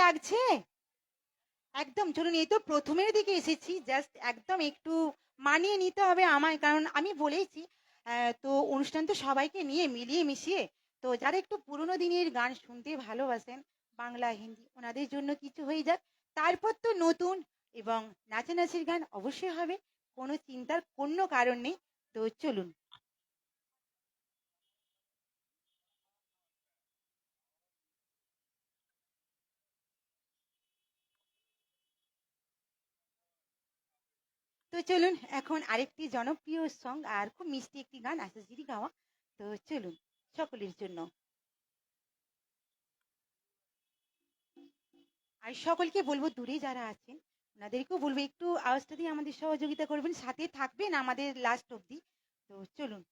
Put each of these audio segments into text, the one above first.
লাগছে? একদম চলুন, এই তো প্রথমের দিকে এসেছি, জাস্ট একদম একটু মানিয়ে নিতে হবে আমায়, কারণ আমি বলেইছি তো অনুষ্ঠান তো সবাইকে নিয়ে মিলিয়ে মিশিয়ে। তো যারা একটু পুরোনো দিনের গান শুনতে ভালোবাসেন, বাংলা হিন্দি, ওনাদের জন্য কিছু হয়ে যাক। তারপর তো নতুন এবং নাচানাচির গান অবশ্যই হবে, কোনো চিন্তার কোনো কারণ নেই। তো চলুন। তো চলুন, এখন আরেকটি জনপ্রিয় সং আর খুব মিষ্টি একটি গান আশাজিরি গাওয়া। তো চলুন, সকলের জন্য। আর সকলকে বলবো, দূরে যারা আছেন ওনাদেরকেও বলবো একটু আওয়াজটা দিয়ে আমাদের সহযোগিতা করবেন, সাথে থাকবেন আমাদের লাস্ট অবধি। তো চলুন।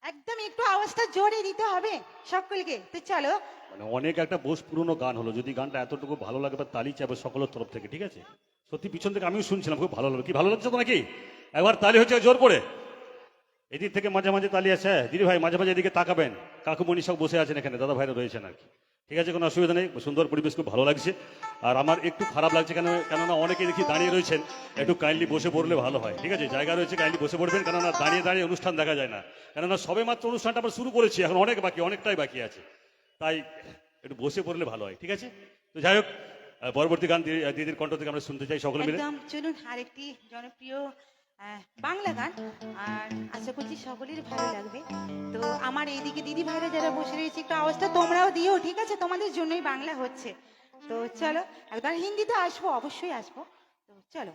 একদম একটু আওয়াজটা জোরে দিতে হবে সকলকে, তো চলো। মানে অনেক একটা বোস পুরনো গান হলো, যদি গানটা এতটুকু ভালো লাগে বা তালি চাইবে সকলের তরফ থেকে, ঠিক আছে? সত্যি পিছন থেকে আমিও শুনছিলাম, খুব ভালো লাগলো। কি ভালো লাগছে তো নাকি? একবার তালি হচ্ছে জোর করে। এদিক থেকে মাঝে মাঝে তালি আছে, দিদি ভাই মাঝে মাঝে এদিকে তাকাবেন। কাকুমণি সব বসে আছেন এখানে, দাদা ভাইরা রয়েছেন আর কি, ঠিক আছে? কোনো অসুবিধা নেই, সুন্দর পরিবেশ, খুব ভালো লাগছে। আর আমার একটু খারাপ লাগছে কেননা অনেকে দেখি দাঁড়িয়ে রয়েছেন, একটু কাইন্ডলি বসে পড়লে ভালো হয়, ঠিক আছে? জায়গা রয়েছে, কাইন্ডলি বসে পড়বেন, কেননা দাঁড়িয়ে দাঁড়িয়ে অনুষ্ঠান দেখা যায় না। কেননা সবে মাত্র অনুষ্ঠানটা আমরা শুরু করেছি, এখন অনেক বাকি, অনেকটাই বাকি আছে, তাই একটু বসে পড়লে ভালো হয়, ঠিক আছে? তো যাই হোক, পরবর্তী গান দিদির কণ্ঠ থেকে আমরা শুনতে চাই সকলে মিলে। একদম চলুন, আরেকটি জনপ্রিয় বাংলা গান, আর আশা করছি সকলের ভালো লাগবে। তো আমার এইদিকে দিদি ভাইরা যারা বসে রয়েছে, একটু আওয়াজটা তোমরাও দিও, ঠিক আছে? তোমাদের জন্যই বাংলা হচ্ছে। তো চলো, একবার হিন্দিতে আসবো, অবশ্যই আসবো। তো চলো।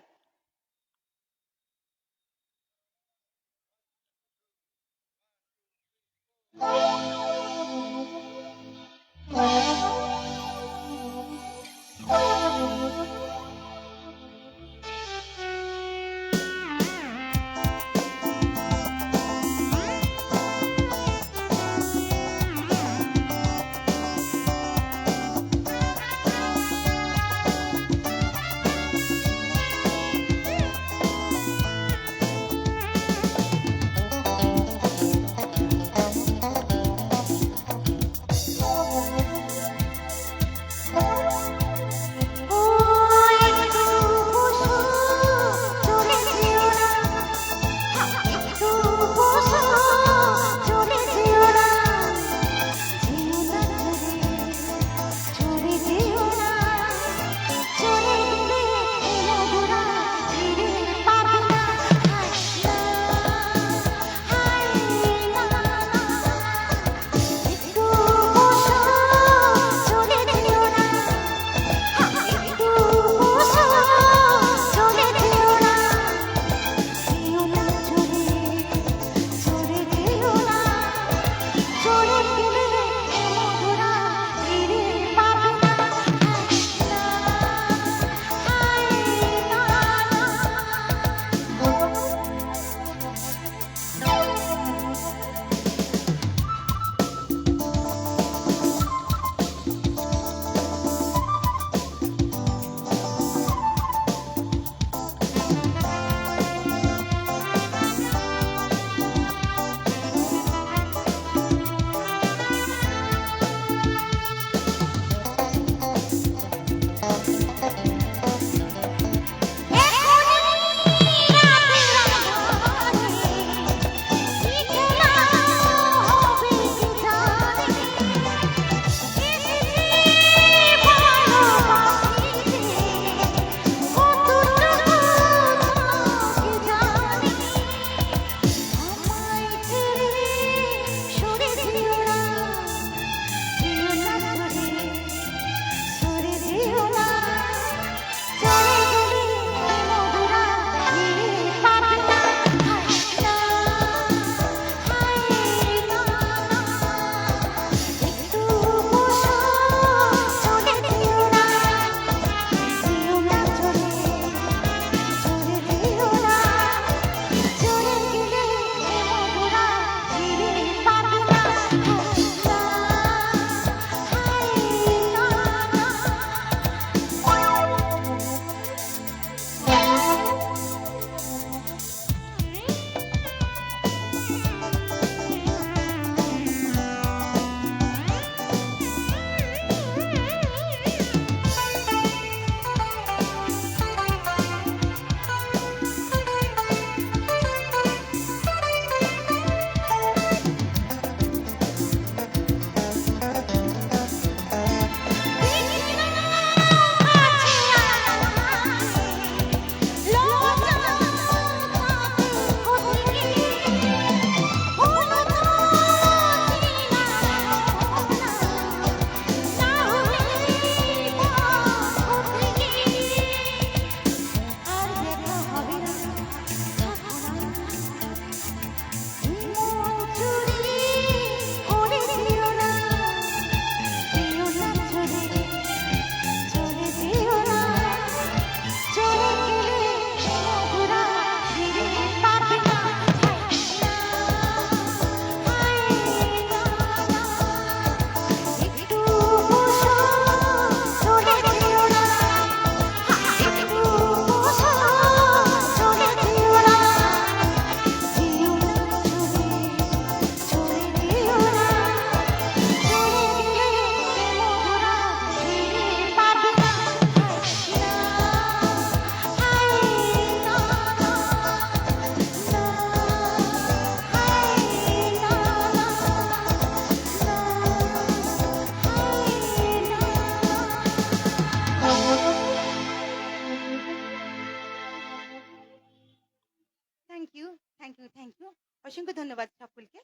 অসংখ্য ধন্যবাদ সকলকে।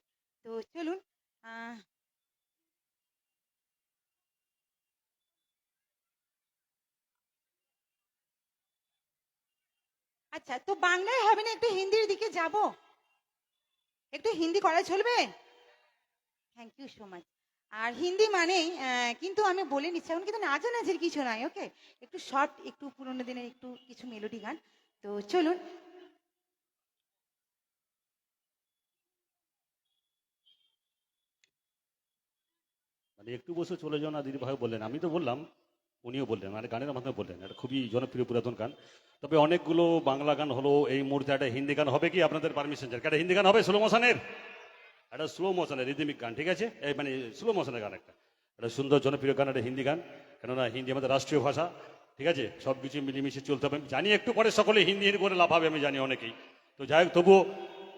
তো চলুন আহ, আচ্ছা, তো বাংলায় হবে না, একটু হিন্দির দিকে যাব, একটু হিন্দি করা চলবে? Thank you so much. আর হিন্দি মানেই কিন্তু আমি বলে নিচ্ছি, এখন কিন্তু নাচানাচির কিছু নাই, ওকে? একটু শর্ট, একটু পুরোনো দিনের একটু কিছু মেলোডি গান। তো চলুন। মানে একটু বসে চলে যাও না দিদি ভাই বললেন, আমি তো বললাম, উনিও বললেন, মানে গানের মাধ্যমে বললেন এটা খুবই জনপ্রিয় পুরাতন গান। তবে অনেকগুলো বাংলা গান হলো, এই মুহূর্তে একটা হিন্দি গান হবে কি আপনাদের পারমিশন চাই? একটা হিন্দি গান হবে স্লো মোশনের, একটা স্লো মোশনের রিদমিক গান, ঠিক আছে? এই মানে স্লো মোশনের গান একটা সুন্দর জনপ্রিয় গান, একটা হিন্দি গান, কেননা হিন্দি আমাদের রাষ্ট্রীয় ভাষা, ঠিক আছে? সব কিছু মিলেমিশে চলতে হবে। আমি জানি একটু পরে সকলে হিন্দি হিন্দি করে লাভ হবে, আমি জানি অনেকেই। তো যাই হোক, তবুও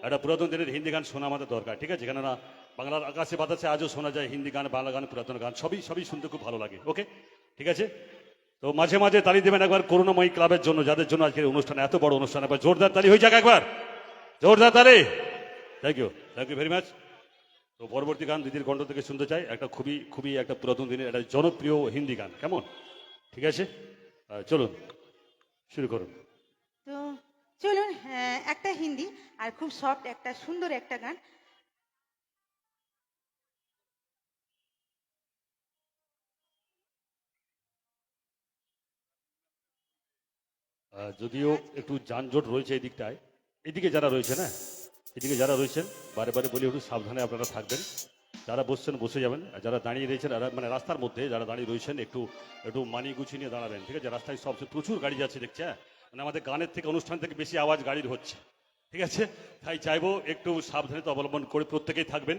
একটা পুরাতন দিনের হিন্দি গান শোনা আমাদের দরকার, ঠিক আছে? কেননা বাংলার আকাশে বাতাসে আজও শোনা যায় হিন্দি গান, বাংলা গান, পুরাতন গান, সবই সবই শুনতে খুব ভালো লাগে, ওকে? ঠিক আছে? তো মাঝে মাঝে তালি দেবেন একবার করুণাময়ী ক্লাবের জন্য, যাদের জন্য আজকের অনুষ্ঠান, এত বড় অনুষ্ঠান, একবার জোরদার তালি হয়ে যাক একবার, জোরদার তালি। Thank you very much. তো পরবর্তী গান দিদির কণ্ঠ থেকে শুনতে চাই, একটা খুবই খুবই একটা পুরাতন দিনের একটা জনপ্রিয় হিন্দি গান, কেমন? ঠিক আছে, চলুন শুরু করুন। তো চলুন, একটা হিন্দি আর খুব সফট একটা সুন্দর একটা গান। যদিও একটু যানজট রয়েছে এই দিকটায়, এদিকে যারা রয়েছে না, এদিকে যারা রয়েছেন, বারে বারে বলি একটু সাবধানে আপনারা থাকবেন। যারা বসছেন বসে যাবেন, আর যারা দাঁড়িয়ে রয়েছেন, মানে রাস্তার মধ্যে যারা দাঁড়িয়ে রয়েছেন, একটু একটু মানি গুছিয়ে নিয়ে দাঁড়াবেন, ঠিক আছে? রাস্তায় সব প্রচুর গাড়ি যাচ্ছে দেখছে, হ্যাঁ? মানে আমাদের গানের থেকে, অনুষ্ঠান থেকে বেশি আওয়াজ গাড়ির হচ্ছে, ঠিক আছে? তাই চাইবো একটু সাবধানতা অবলম্বন করে প্রত্যেকেই থাকবেন,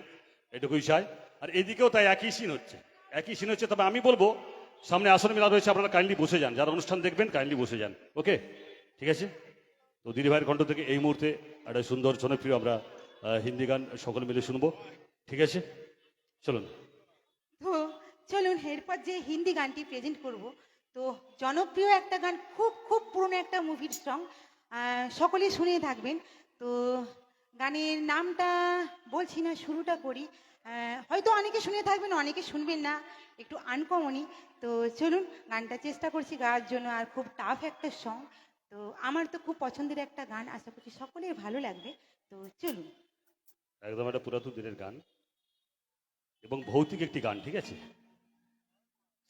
এটুকুই চাই। আর এদিকেও তাই একই সিন হচ্ছে, একই সিন হচ্ছে। তবে আমি বলবো সামনে আসন মেলা রয়েছে, আপনারা কাইন্ডলি বসে যান, যারা অনুষ্ঠান দেখবেন কাইন্ডলি বসে যান, ওকে? ঠিক আছে? তো দিদি ভাইয়ের কণ্ঠ থেকে এই মুহূর্তে একটা সুন্দর জনপ্রিয় আমরা হিন্দি গান সকলে মিলে শুনবো, ঠিক আছে? চলুন। তো চলুন, এরপর যে হিন্দি গানটি প্রেজেন্ট করব, তো জনপ্রিয় একটা গান, খুব খুব পুরনো একটা মুভির সং, সকলেই শুনে থাকবেন। তো গানের নামটা বলছি না, শুরুটা করি। হয়তো অনেকে শুনে থাকবেন, অনেকে শুনবেন না, একটু আনকমনই। তো চলুন, গানটা চেষ্টা করছি গাওয়ার জন্য, আর খুব টাফ একটা সং। তো আমার তো খুব পছন্দের একটা গান, আশা করছি সকলের ভালো লাগবে। তো চলুন। একদম একটা পুরাতন দিনের গান এবং ভৌতিক একটি গান, ঠিক আছে?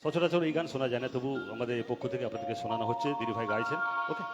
সচরাচর এই গান শোনা যায় না, তবু আমাদের পক্ষ থেকে আপনাদেরকে শোনানো হচ্ছে, দিদি ভাই গাইছেন, ওকে?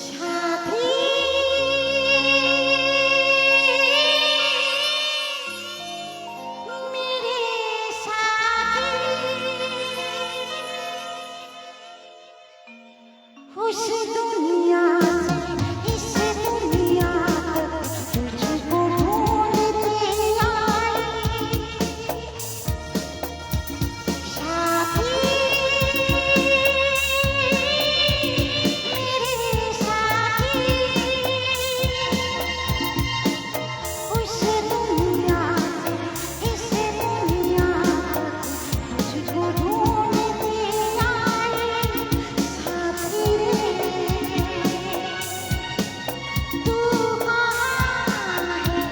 সাথী মেরে সাথী खुश दुनिया से इस दुनिया तक तुझको ढूंढते आई साथी मेरे साथी उस दुनिया से इस दुनिया तक तुझको ढूंढते आई साथी रे तू कहाँ है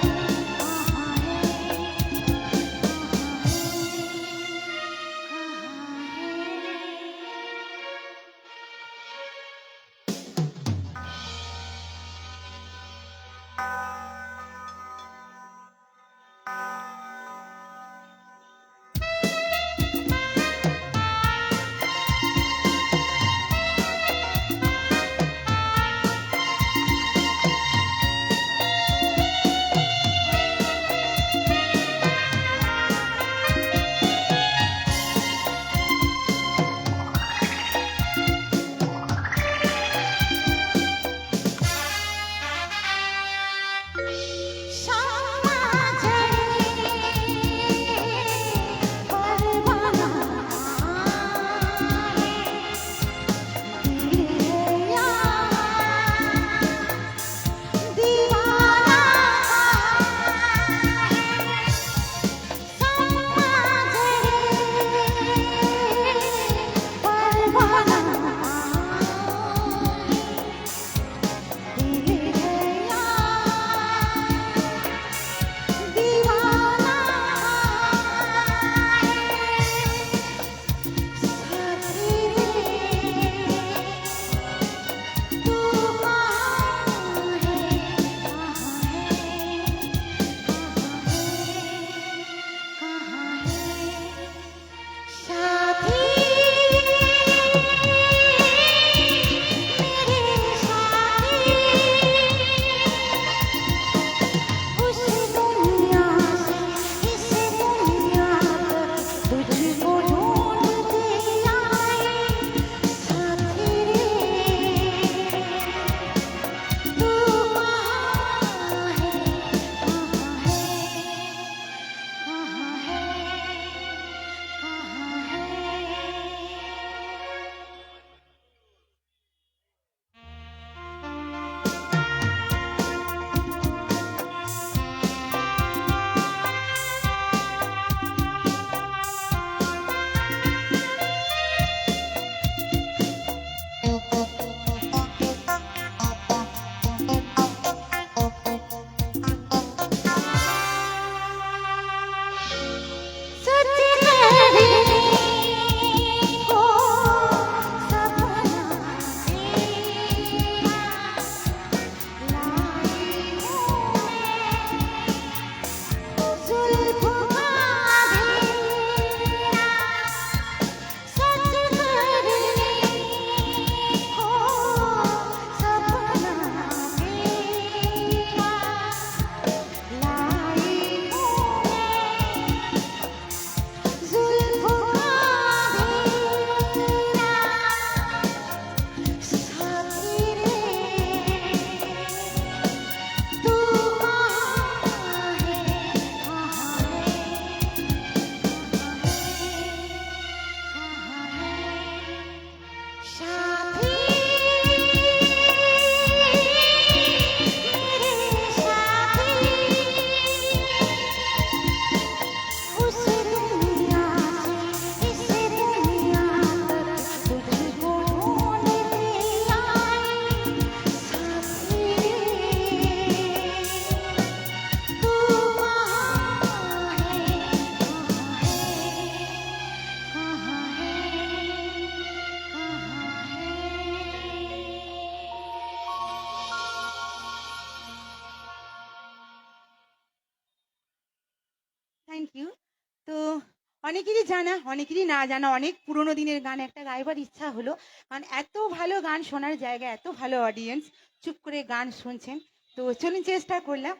অনেকেরই জানা, অনেকেরই না জানা, অনেক পুরোনো দিনের গান একটা গাইবার ইচ্ছা হলো। কারণ এত ভালো গান শোনার জায়গা, এত ভালো অডিয়েন্স, চুপ করে গান শুনছেন। তো চলুন চেষ্টা করলাম,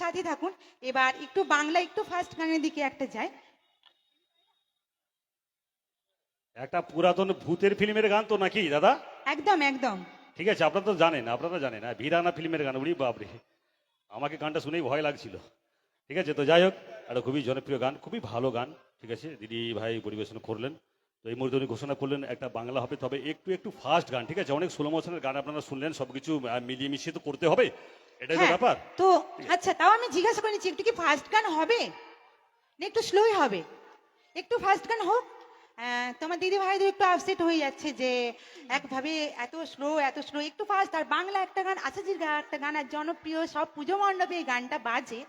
সাথে থাকুন। এবার একটু বাংলা, একটু ফার্স্ট গানের দিকে একটা যাই। একটা পুরাতন ভূতের ফিল্মের গান তো নাকি দাদা? একদম একদম। ঠিক আছে, আপনারা তো জানেন ভিরানা ফিল্মের গান, উড়ি বাপরে, আমাকে গানটা শুনেই ভয় লাগছিল। ঠিক আছে, তো যাই হোক, একটা খুবই জনপ্রিয় গান, খুবই ভালো গান। ঠিক আছে, দিদি ভাই পরিবেশন করলেন। তো এই মুহূর্তে উনি ঘোষণা করলেন একটা বাংলা হবে, তবে একটু একটু ফাস্ট গান। ঠিক আছে, অনেক স্লো মোশনের গান আপনারা শুনলেন, সবকিছু মিলিয়ে মিশিয়ে তো করতে হবে, এটাই তো হ্যাঁ, ব্যাপার। তো আচ্ছা, তাও আমি জিজ্ঞাসা করে নিচ্ছি, একটু কি ফার্স্ট গান হবে না একটু স্লোই হবে? একটু ফার্স্ট গান হোক। তোমার দিদি ভাইদের একটু আপসেট হয়ে যাচ্ছে যে একভাবে এত স্লো এত স্লো, একটু ফাস্ট। আর বাংলা একটা গান, আসাজির একটা গান, আর জনপ্রিয়, সব পুজো মণ্ডপে এই গানটা বাজে।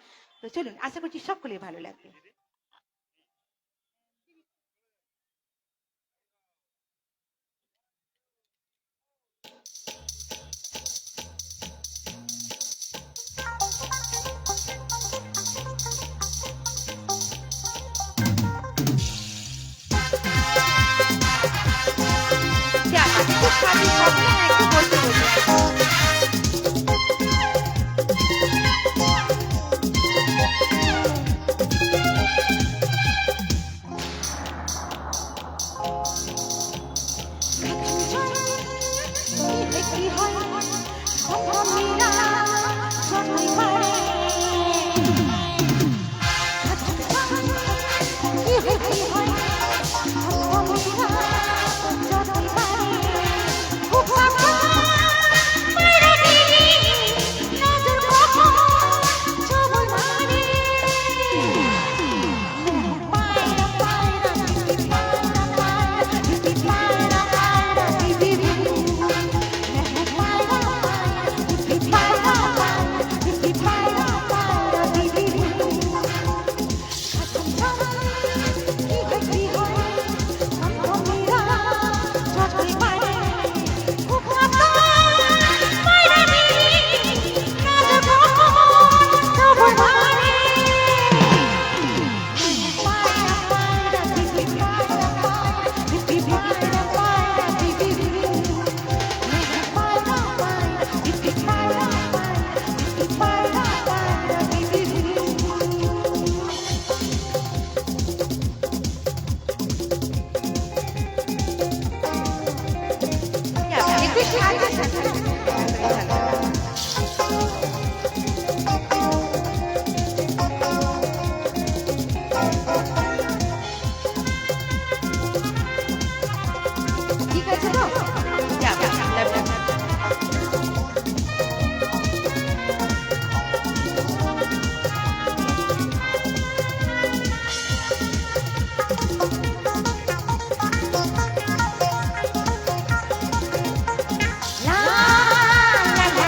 তো চলুন, আশা করছি সকলেই ভালো লাগবে। যাক, একটু সাথে সকলে, হ্যাঁ, একটু বলতে বলতে। কি হয় সম্ভ্রমেরা যতই বাড়ে, কি হয় সম্ভ্রমেরা যতই বাড়ে, খুব বাইরে দিলি নজর কখন সবল মারে, পায়রা পায়রা দিদি পায়রা পায়রা দিদি পায়রা পায়রা দিদি একটু সাথে সাথে। ঠিক আছে তো? যাক, যাক, যাক। La la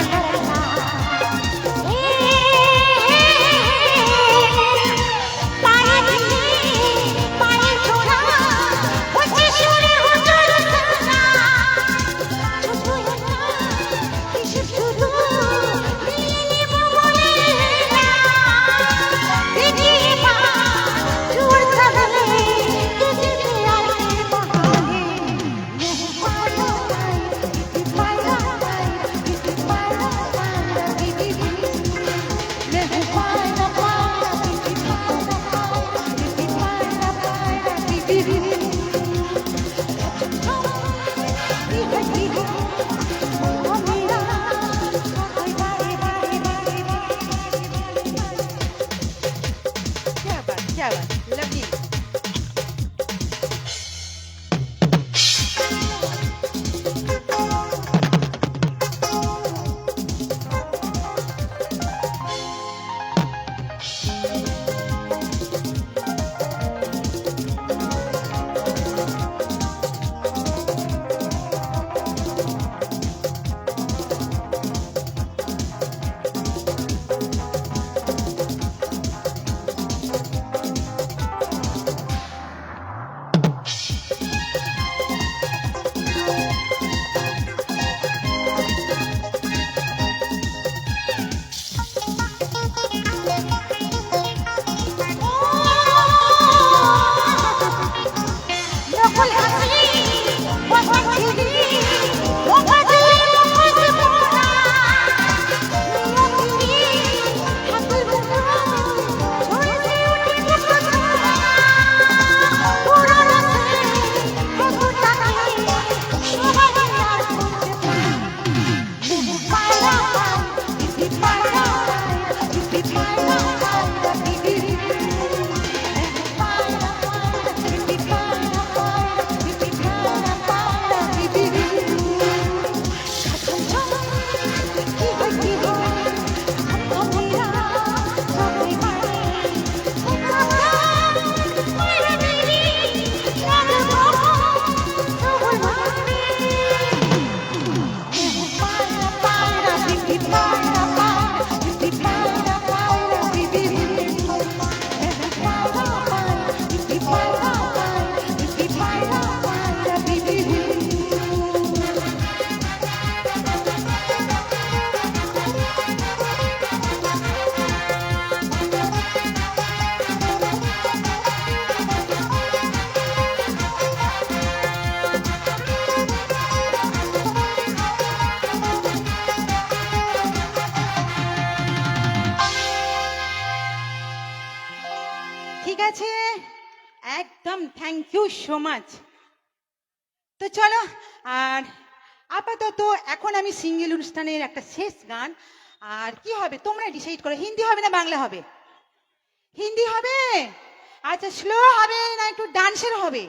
একদম থ্যাংক ইউ সো মাচ। তো চলো, আর আপাতত এখন আমি সিঙ্গেল অনুষ্ঠানের একটা শেষ গান। আর কি হবে তোমরা ডিসাইড করো, হিন্দি হবে না বাংলা হবে? হিন্দি হবে? আচ্ছা, স্লো হবে না একটু ডান্সের হবে?